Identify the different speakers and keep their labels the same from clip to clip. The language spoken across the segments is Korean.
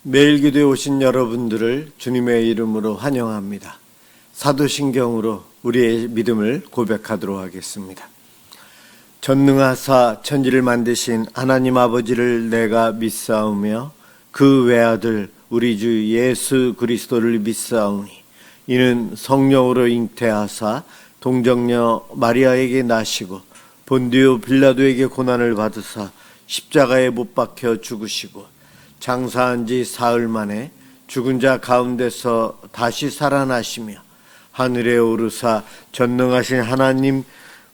Speaker 1: 매일기도에 오신 여러분들을 주님의 이름으로 환영합니다. 사도신경으로 우리의 믿음을 고백하도록 하겠습니다. 전능하사 천지를 만드신 하나님 아버지를 내가 믿사오며 그 외아들 우리 주 예수 그리스도를 믿사오니 이는 성령으로 잉태하사 동정녀 마리아에게 나시고 본디오 빌라도에게 고난을 받으사 십자가에 못 박혀 죽으시고 장사한 지 사흘 만에 죽은 자 가운데서 다시 살아나시며 하늘에 오르사 전능하신 하나님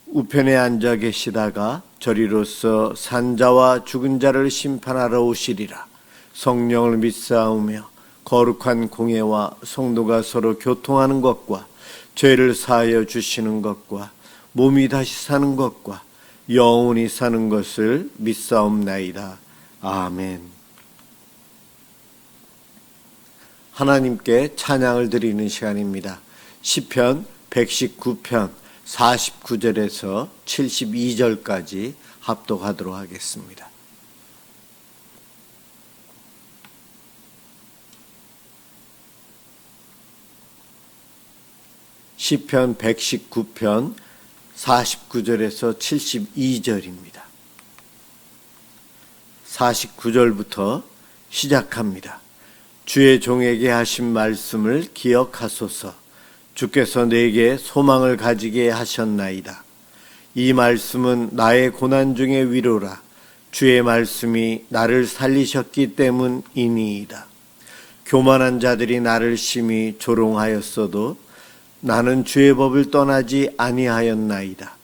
Speaker 1: 우편에 앉아 계시다가 저리로서 산자와 죽은 자를 심판하러 오시리라. 성령을 믿사오며 거룩한 공예와 성도가 서로 교통하는 것과 죄를 사하여 주시는 것과 몸이 다시 사는 것과 영원히 사는 것을 믿사옵나이다. 아멘. 하나님께 찬양을 드리는 시간입니다. 시편 119편 49절에서 72절까지 합독하도록 하겠습니다. 시편 119편 49절에서 72절입니다. 49절부터 시작합니다. 주의 종에게 하신 말씀을 기억하소서. 주께서 내게 소망을 가지게 하셨나이다. 이 말씀은 나의 고난 중에 위로라. 주의 말씀이 나를 살리셨기 때문이니이다. 교만한 자들이 나를 심히 조롱하였어도 나는 주의 법을 떠나지 아니하였나이다.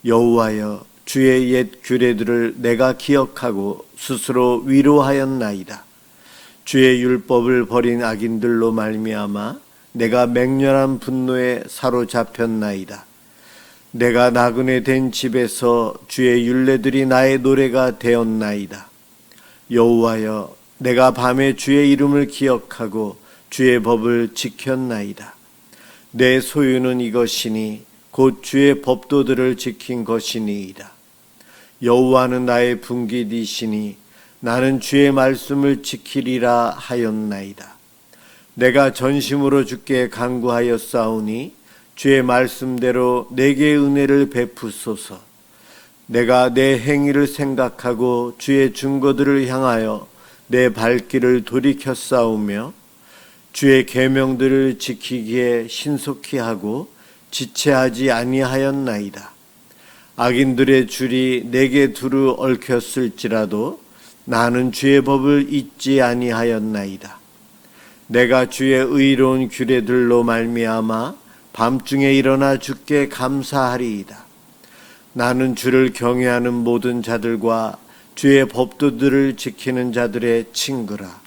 Speaker 1: 여호와여, 주의 옛 규례들을 내가 기억하고 스스로 위로하였나이다. 주의 율법을 버린 악인들로 말미암아 내가 맹렬한 분노에 사로잡혔나이다. 내가 나그네 된 집에서 주의 율례들이 나의 노래가 되었나이다. 여호와여, 내가 밤에 주의 이름을 기억하고 주의 법을 지켰나이다. 내 소유는 이것이니 곧 주의 법도들을 지킨 것이니이다. 여호와는 나의 분깃이시니 나는 주의 말씀을 지키리라 하였나이다. 내가 전심으로 주께 간구하였사오니 주의 말씀대로 내게 은혜를 베푸소서. 내가 내 행위를 생각하고 주의 증거들을 향하여 내 발길을 돌이켰사오며 주의 계명들을 지키기에 신속히 하고 지체하지 아니하였나이다. 악인들의 줄이 내게 두루 얽혔을지라도 나는 주의 법을 잊지 아니하였나이다. 내가 주의 의로운 규례들로 말미암아 밤중에 일어나 주께 감사하리이다. 나는 주를 경외하는 모든 자들과 주의 법도들을 지키는 자들의 친구라.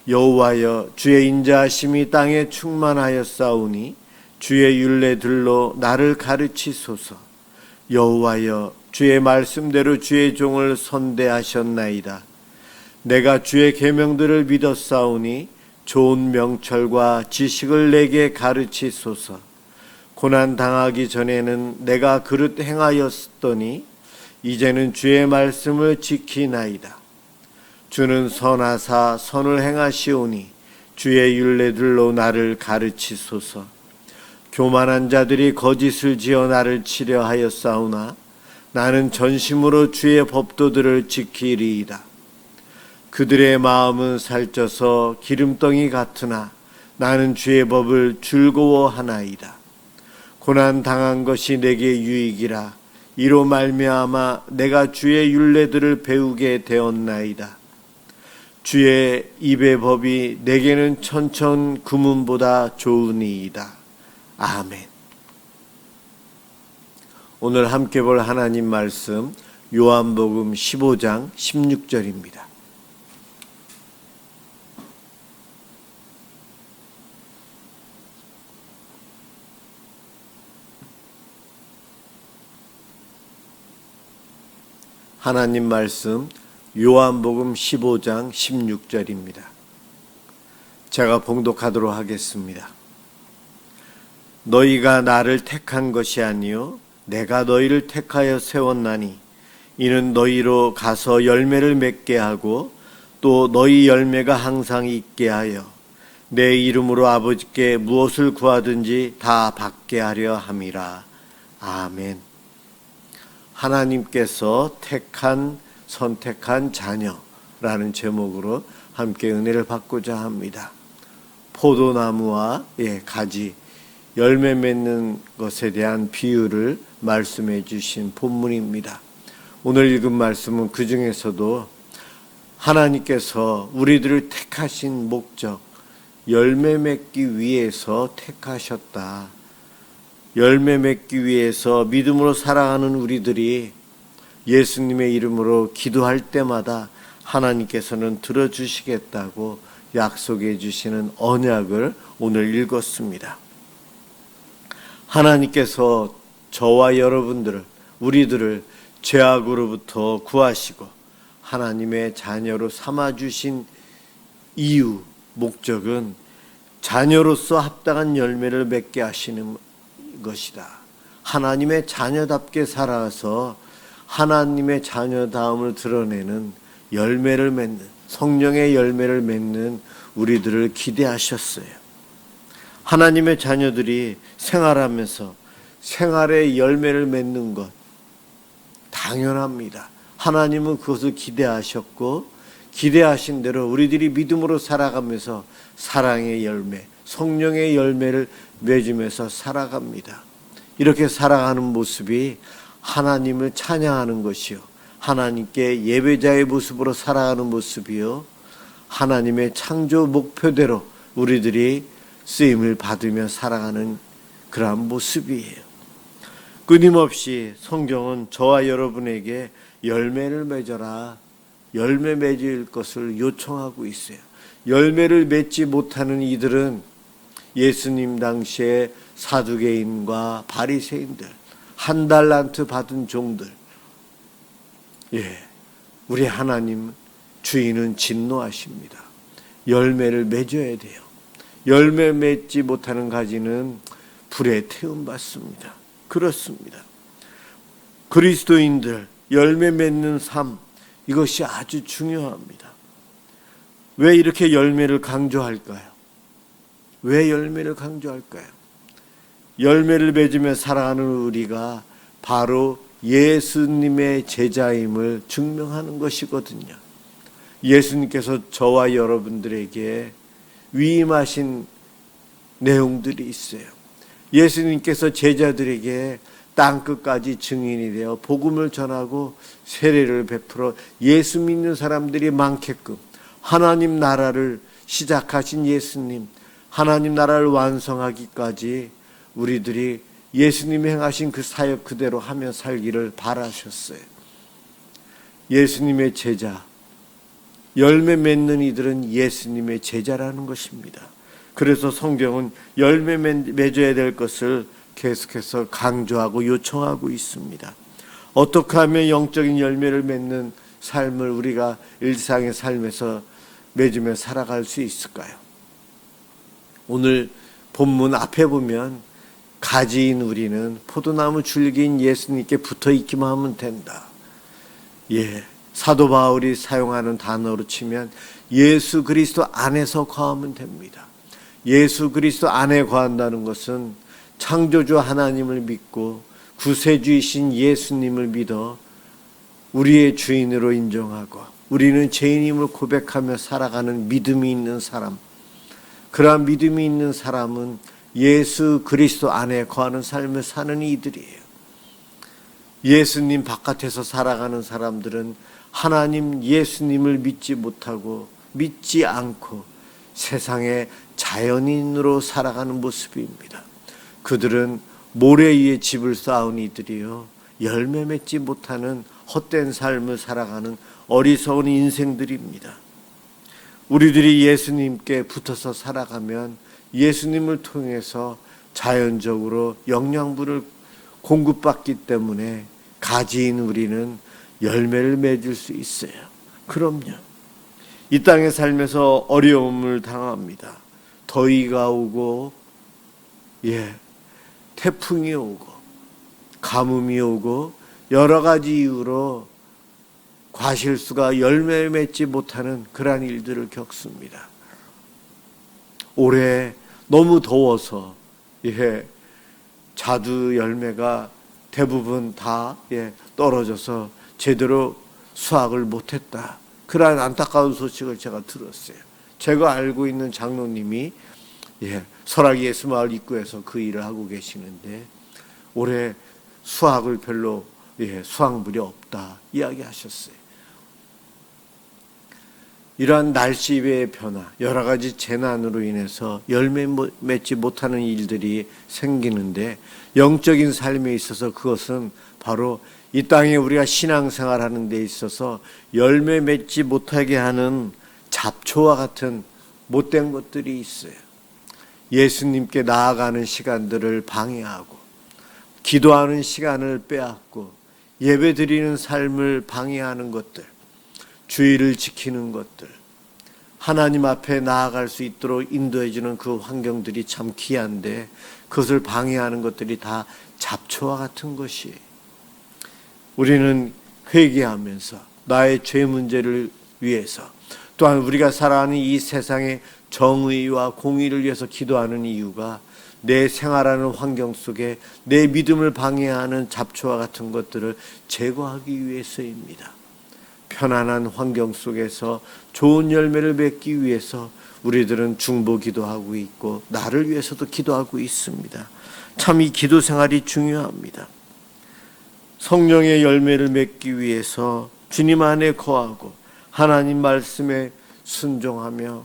Speaker 1: 여호와여, 주의 인자하심이 땅에 충만하였사오니 주의 율례들로 나를 가르치소서. 여호와여, 주의 말씀대로 주의 종을 선대하셨나이다. 내가 주의 계명들을 믿었사오니 좋은 명철과 지식을 내게 가르치소서. 고난 당하기 전에는 내가 그릇 행하였더니 이제는 주의 말씀을 지키나이다. 주는 선하사 선을 행하시오니 주의 율례들로 나를 가르치소서. 교만한 자들이 거짓을 지어 나를 치려 하였사오나 나는 전심으로 주의 법도들을 지키리이다. 그들의 마음은 살쪄서 기름덩이 같으나 나는 주의 법을 즐거워하나이다. 고난 당한 것이 내게 유익이라. 이로 말미암아 내가 주의 율례들을 배우게 되었나이다. 주의 입의 법이 내게는 천천 금은보다 좋으니이다. 아멘. 오늘 함께 볼 하나님 말씀 요한복음 15장 16절입니다. 하나님 말씀 요한복음 15장 16절입니다. 제가 봉독하도록 하겠습니다. 너희가 나를 택한 것이 아니요 내가 너희를 택하여 세웠나니 이는 너희로 가서 열매를 맺게 하고 또 너희 열매가 항상 있게 하여 내 이름으로 아버지께 무엇을 구하든지 다 받게 하려 함이라. 아멘. 하나님께서 선택한 자녀라는 제목으로 함께 은혜를 받고자 합니다. 포도나무와 가지, 열매 맺는 것에 대한 비유를 말씀해 주신 본문입니다. 오늘 읽은 말씀은 그 중에서도 하나님께서 우리들을 택하신 목적, 열매 맺기 위해서 택하셨다. 열매 맺기 위해서 믿음으로 살아가는 우리들이 예수님의 이름으로 기도할 때마다 하나님께서는 들어주시겠다고 약속해 주시는 언약을 오늘 읽었습니다. 하나님께서 저와 여러분들을, 우리들을 죄악으로부터 구하시고 하나님의 자녀로 삼아주신 이유, 목적은 자녀로서 합당한 열매를 맺게 하시는 것이다. 하나님의 자녀답게 살아서 하나님의 자녀다움을 드러내는 열매를 맺는, 성령의 열매를 맺는 우리들을 기대하셨어요. 하나님의 자녀들이 생활하면서 생활의 열매를 맺는 것 당연합니다. 하나님은 그것을 기대하셨고 기대하신 대로 우리들이 믿음으로 살아가면서 사랑의 열매, 성령의 열매를 맺으면서 살아갑니다. 이렇게 살아가는 모습이 하나님을 찬양하는 것이요, 하나님께 예배자의 모습으로 살아가는 모습이요, 하나님의 창조 목표대로 우리들이 쓰임을 받으며 살아가는 그러한 모습이에요. 끊임없이 성경은 저와 여러분에게 열매를 맺어라, 열매 맺을 것을 요청하고 있어요. 열매를 맺지 못하는 이들은 예수님 당시에 사두개인과 바리새인들, 한 달란트 받은 종들, 우리 하나님 주인은 진노하십니다. 열매를 맺어야 돼요. 열매 맺지 못하는 가지는 불에 태움받습니다. 그렇습니다. 그리스도인들 열매 맺는 삶, 이것이 아주 중요합니다. 왜 이렇게 열매를 강조할까요? 왜 열매를 강조할까요? 열매를 맺으며 살아가는 우리가 바로 예수님의 제자임을 증명하는 것이거든요. 예수님께서 저와 여러분들에게 위임하신 내용들이 있어요. 예수님께서 제자들에게 땅끝까지 증인이 되어 복음을 전하고 세례를 베풀어 예수 믿는 사람들이 많게끔 하나님 나라를 시작하신 예수님, 하나님 나라를 완성하기까지 우리들이 예수님이 행하신 그 사역 그대로 하며 살기를 바라셨어요. 예수님의 제자, 열매 맺는 이들은 예수님의 제자라는 것입니다. 그래서 성경은 열매 맺어야 될 것을 계속해서 강조하고 요청하고 있습니다. 어떻게 하면 영적인 열매를 맺는 삶을 우리가 일상의 삶에서 맺으며 살아갈 수 있을까요? 오늘 본문 앞에 보면 가지인 우리는 포도나무 줄기인 예수님께 붙어 있기만 하면 된다. 사도 바울이 사용하는 단어로 치면 예수 그리스도 안에서 거하면 됩니다. 예수 그리스도 안에 거한다는 것은 창조주 하나님을 믿고 구세주이신 예수님을 믿어 우리의 주인으로 인정하고 우리는 죄인임을 고백하며 살아가는 믿음이 있는 사람, 그러한 믿음이 있는 사람은 예수 그리스도 안에 거하는 삶을 사는 이들이에요. 예수님 바깥에서 살아가는 사람들은 하나님 예수님을 믿지 못하고 믿지 않고 세상의 자연인으로 살아가는 모습입니다. 그들은 모래 위에 집을 쌓은 이들이요, 열매 맺지 못하는 헛된 삶을 살아가는 어리석은 인생들입니다. 우리들이 예수님께 붙어서 살아가면 예수님을 통해서 자연적으로 영양분을 공급받기 때문에 가지인 우리는 열매를 맺을 수 있어요. 그럼요. 이 땅에 살면서 어려움을 당합니다. 더위가 오고 태풍이 오고 가뭄이 오고 여러 가지 이유로 과실수가 열매 맺지 못하는 그러한 일들을 겪습니다. 올해 너무 더워서 자두 열매가 대부분 다 떨어져서 제대로 수확을 못했다. 그러한 안타까운 소식을 제가 들었어요. 제가 알고 있는 장로님이 설악 예수마을 입구에서 그 일을 하고 계시는데 올해 수확을 별로 수확물이 없다 이야기하셨어요. 이러한 날씨의 변화, 여러 가지 재난으로 인해서 열매 맺지 못하는 일들이 생기는데 영적인 삶에 있어서 그것은 바로 이 땅에 우리가 신앙생활하는 데 있어서 열매 맺지 못하게 하는 잡초와 같은 못된 것들이 있어요. 예수님께 나아가는 시간들을 방해하고 기도하는 시간을 빼앗고 예배드리는 삶을 방해하는 것들, 주의를 지키는 것들, 하나님 앞에 나아갈 수 있도록 인도해주는 그 환경들이 참 귀한데 그것을 방해하는 것들이 다 잡초와 같은 것이에요. 우리는 회개하면서 나의 죄 문제를 위해서 또한 우리가 살아가는 이 세상의 정의와 공의를 위해서 기도하는 이유가 내 생활하는 환경 속에 내 믿음을 방해하는 잡초와 같은 것들을 제거하기 위해서입니다. 편안한 환경 속에서 좋은 열매를 맺기 위해서 우리들은 중보 기도하고 있고 나를 위해서도 기도하고 있습니다. 참 이 기도 생활이 중요합니다. 성령의 열매를 맺기 위해서 주님 안에 거하고 하나님 말씀에 순종하며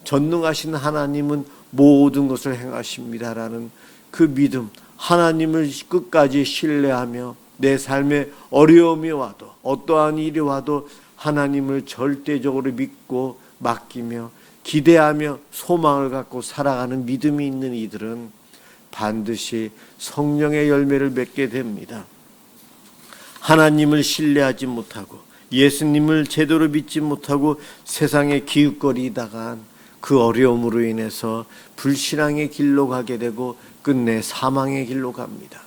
Speaker 1: 전능하신 하나님은 모든 것을 행하십니다라는 그 믿음, 하나님을 끝까지 신뢰하며 내 삶에 어려움이 와도 어떠한 일이 와도 하나님을 절대적으로 믿고 맡기며 기대하며 소망을 갖고 살아가는 믿음이 있는 이들은 반드시 성령의 열매를 맺게 됩니다. 하나님을 신뢰하지 못하고 예수님을 제대로 믿지 못하고 세상에 기웃거리다간 그 어려움으로 인해서 불신앙의 길로 가게 되고 끝내 사망의 길로 갑니다.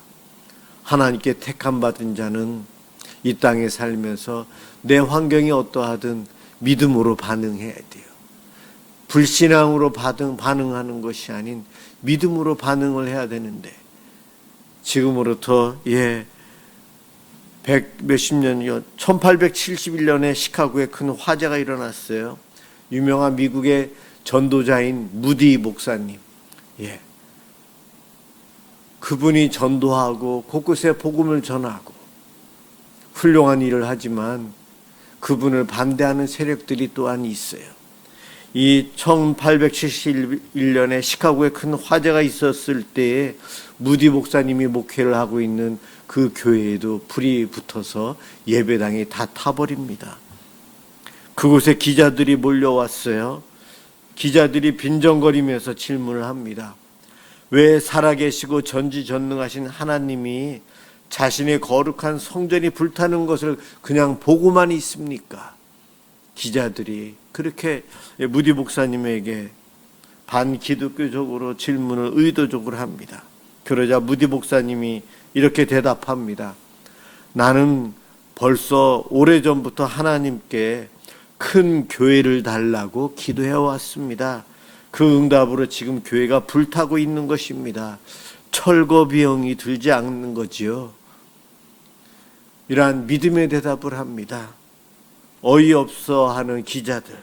Speaker 1: 하나님께 택함 받은 자는 이 땅에 살면서 내 환경이 어떠하든 믿음으로 반응해야 돼요. 불신앙으로 반응하는 것이 아닌 믿음으로 반응을 해야 되는데 지금으로부터 몇십 년이요. 1871년에 시카고에 큰 화재가 일어났어요. 유명한 미국의 전도자인 무디 목사님. 그분이 전도하고 곳곳에 복음을 전하고 훌륭한 일을 하지만 그분을 반대하는 세력들이 또한 있어요. 이 1871년에 시카고에 큰 화재가 있었을 때에 무디 목사님이 목회를 하고 있는 그 교회에도 불이 붙어서 예배당이 다 타버립니다. 그곳에 기자들이 몰려왔어요. 기자들이 빈정거리면서 질문을 합니다. 왜 살아계시고 전지전능하신 하나님이 자신의 거룩한 성전이 불타는 것을 그냥 보고만 있습니까? 기자들이 그렇게 무디 목사님에게 반기독교적으로 질문을 의도적으로 합니다. 그러자 무디 목사님이 이렇게 대답합니다. 나는 벌써 오래전부터 하나님께 큰 교회를 달라고 기도해 왔습니다. 그 응답으로 지금 교회가 불타고 있는 것입니다. 철거 비용이 들지 않는 거지요. 이러한 믿음의 대답을 합니다. 어이없어 하는 기자들,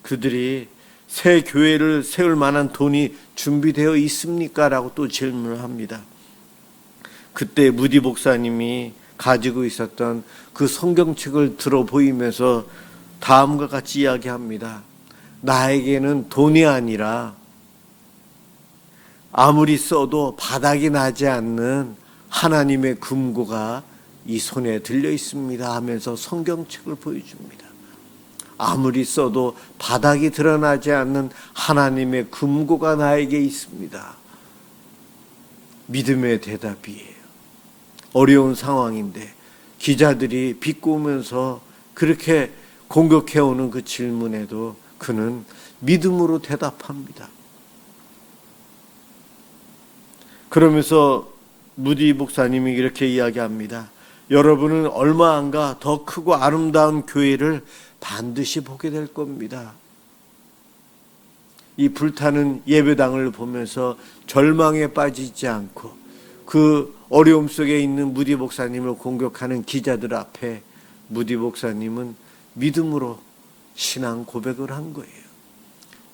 Speaker 1: 그들이 새 교회를 세울 만한 돈이 준비되어 있습니까? 라고 또 질문을 합니다. 그때 무디 목사님이 가지고 있었던 그 성경책을 들어 보이면서 다음과 같이 이야기합니다. 나에게는 돈이 아니라 아무리 써도 바닥이 나지 않는 하나님의 금고가 이 손에 들려 있습니다 하면서 성경책을 보여줍니다. 아무리 써도 바닥이 드러나지 않는 하나님의 금고가 나에게 있습니다. 믿음의 대답이에요. 어려운 상황인데 기자들이 비꼬면서 그렇게 공격해오는 그 질문에도 그는 믿음으로 대답합니다. 그러면서 무디 목사님이 이렇게 이야기합니다. 여러분은 얼마 안 가 더 크고 아름다운 교회를 반드시 보게 될 겁니다. 이 불타는 예배당을 보면서 절망에 빠지지 않고 그 어려움 속에 있는 무디 목사님을 공격하는 기자들 앞에 무디 목사님은 믿음으로 신앙 고백을 한 거예요.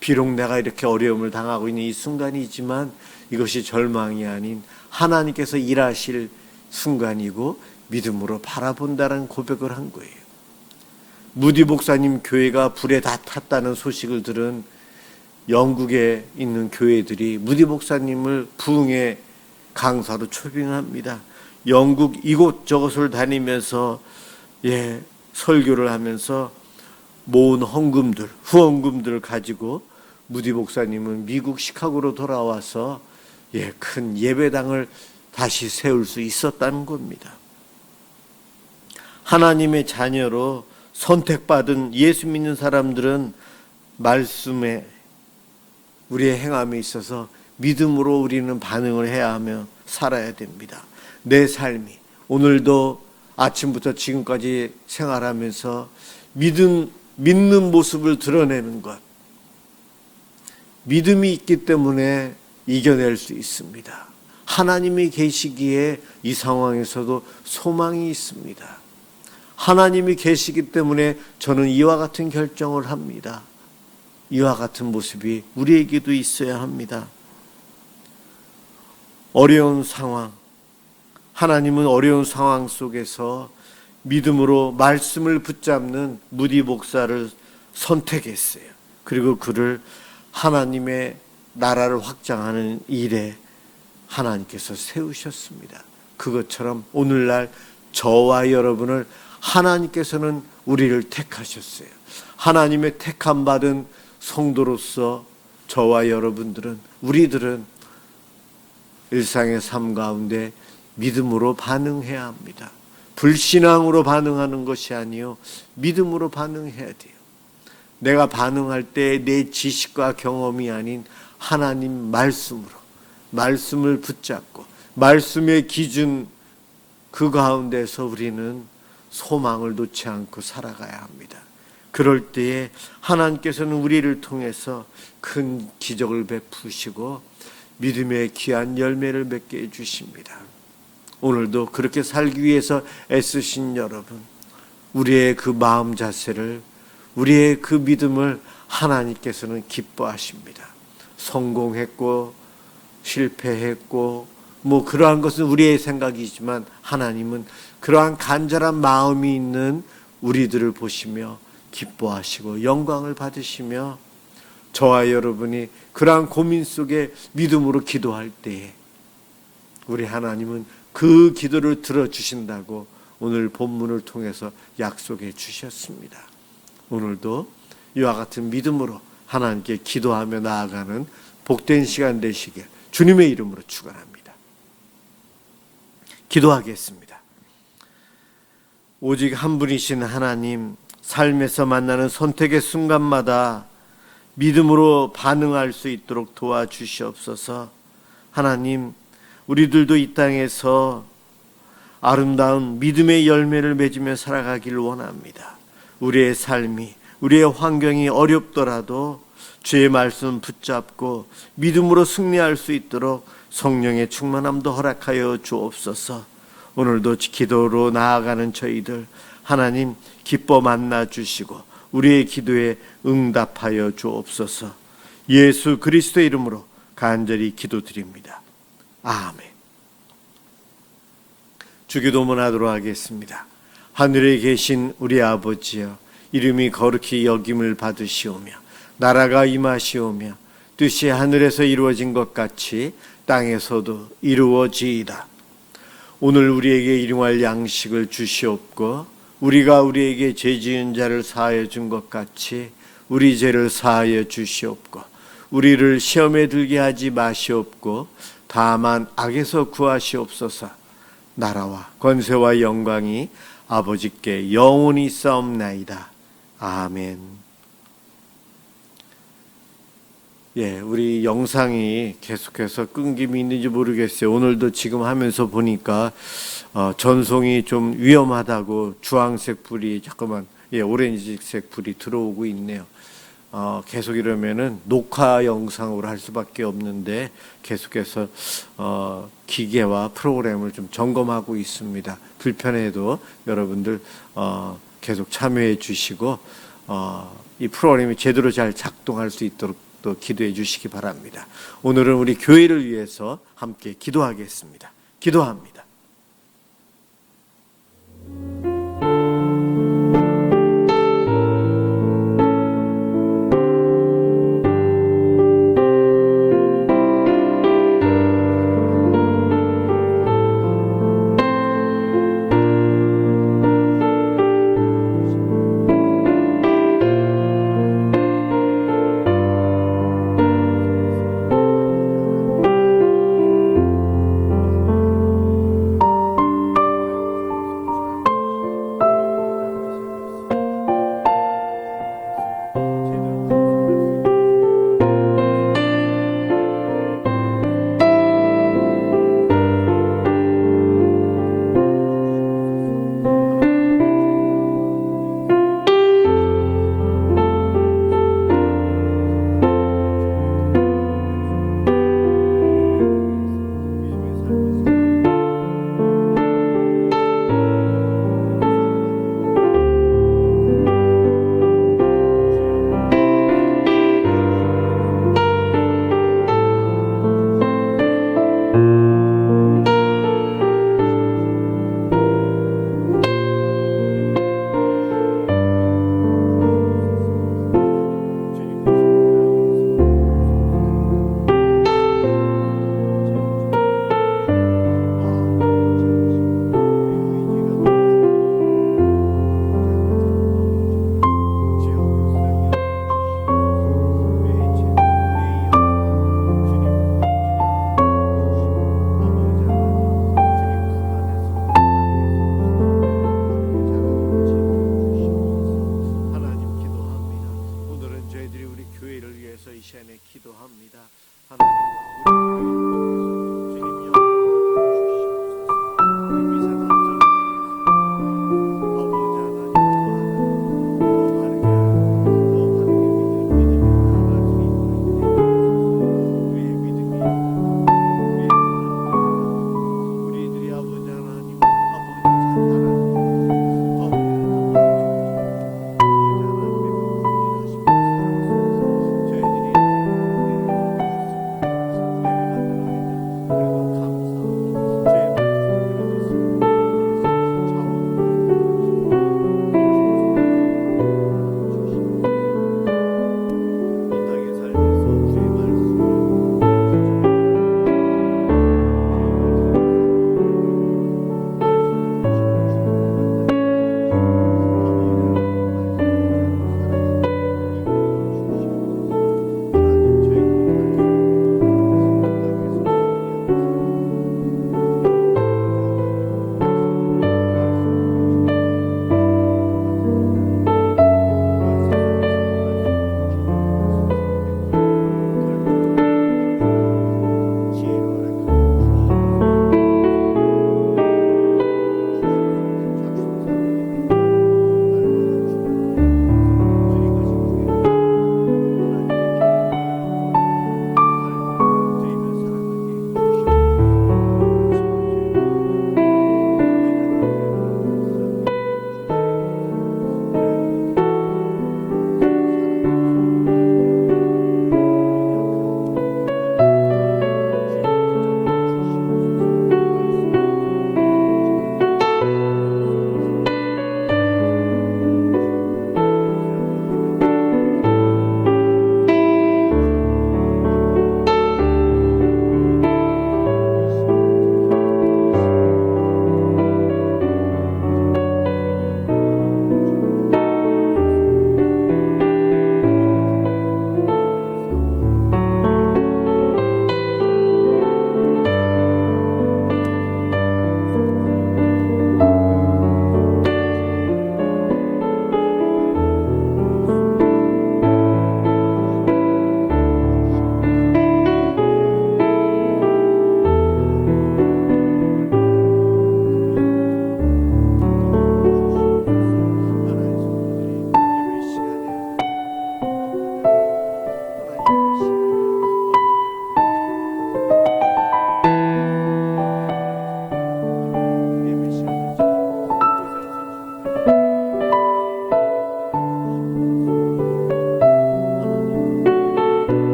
Speaker 1: 비록 내가 이렇게 어려움을 당하고 있는 이 순간이지만 이것이 절망이 아닌 하나님께서 일하실 순간이고 믿음으로 바라본다는 고백을 한 거예요. 무디 목사님 교회가 불에 다 탔다는 소식을 들은 영국에 있는 교회들이 무디 목사님을 부흥의 강사로 초빙합니다. 영국 이곳저곳을 다니면서 설교를 하면서 모은 헌금들, 후원금들을 가지고 무디 목사님은 미국 시카고로 돌아와서 큰 예배당을 다시 세울 수 있었다는 겁니다. 하나님의 자녀로 선택받은 예수 믿는 사람들은 말씀에 우리의 행함에 있어서 믿음으로 우리는 반응을 해야 하며 살아야 됩니다. 내 삶이 오늘도 아침부터 지금까지 생활하면서 믿는 모습을 드러내는 것, 믿음이 있기 때문에 이겨낼 수 있습니다. 하나님이 계시기에 이 상황에서도 소망이 있습니다. 하나님이 계시기 때문에 저는 이와 같은 결정을 합니다. 이와 같은 모습이 우리에게도 있어야 합니다. 어려운 상황, 하나님은 어려운 상황 속에서 믿음으로 말씀을 붙잡는 무디 목사를 선택했어요. 그리고 그를 하나님의 나라를 확장하는 일에 하나님께서 세우셨습니다. 그것처럼 오늘날 저와 여러분을 하나님께서는 우리를 택하셨어요. 하나님의 택함 받은 성도로서 저와 여러분들은, 우리들은 일상의 삶 가운데 믿음으로 반응해야 합니다. 불신앙으로 반응하는 것이 아니요 믿음으로 반응해야 돼요. 내가 반응할 때 내 지식과 경험이 아닌 하나님 말씀으로, 말씀을 붙잡고 말씀의 기준 그 가운데서 우리는 소망을 놓지 않고 살아가야 합니다. 그럴 때에 하나님께서는 우리를 통해서 큰 기적을 베푸시고 믿음의 귀한 열매를 맺게 해주십니다. 오늘도 그렇게 살기 위해서 애쓰신 여러분, 우리의 그 마음 자세를, 우리의 그 믿음을 하나님께서는 기뻐하십니다. 성공했고 실패했고 그러한 것은 우리의 생각이지만 하나님은 그러한 간절한 마음이 있는 우리들을 보시며 기뻐하시고 영광을 받으시며 저와 여러분이 그러한 고민 속에 믿음으로 기도할 때에 우리 하나님은 그 기도를 들어주신다고 오늘 본문을 통해서 약속해 주셨습니다. 오늘도 이와 같은 믿음으로 하나님께 기도하며 나아가는 복된 시간 되시길 주님의 이름으로 축원합니다. 기도하겠습니다. 오직 한 분이신 하나님, 삶에서 만나는 선택의 순간마다 믿음으로 반응할 수 있도록 도와주시옵소서. 하나님, 우리들도 이 땅에서 아름다운 믿음의 열매를 맺으며 살아가기를 원합니다. 우리의 삶이, 우리의 환경이 어렵더라도 주의 말씀 붙잡고 믿음으로 승리할 수 있도록 성령의 충만함도 허락하여 주옵소서. 오늘도 기도로 나아가는 저희들 하나님 기뻐 만나 주시고 우리의 기도에 응답하여 주옵소서. 예수 그리스도의 이름으로 간절히 기도드립니다. 아멘. 주기도문 하도록 하겠습니다. 하늘에 계신 우리 아버지여, 이름이 거룩히 여김을 받으시오며 나라가 임하시오며 뜻이 하늘에서 이루어진 것 같이 땅에서도 이루어지이다. 오늘 우리에게 일용할 양식을 주시옵고 우리가 우리에게 죄 지은 자를 사하여 준 것 같이 우리 죄를 사하여 주시옵고 우리를 시험에 들게 하지 마시옵고 다만 악에서 구하시옵소서. 나라와 권세와 영광이 아버지께 영원히 있사옵나이다. 아멘. 예, 우리 영상이 계속해서 끊김이 있는지 모르겠어요. 오늘도 지금 하면서 보니까 전송이 좀 위험하다고 주황색 불이 잠깐만, 예, 오렌지색 불이 들어오고 있네요. 계속 이러면은 녹화 영상으로 할 수밖에 없는데 계속해서 기계와 프로그램을 좀 점검하고 있습니다. 불편해도 여러분들 계속 참여해 주시고 이 프로그램이 제대로 잘 작동할 수 있도록 또 기도해 주시기 바랍니다. 오늘은 우리 교회를 위해서 함께 기도하겠습니다. 기도합니다. 이 시간에 기도합니다.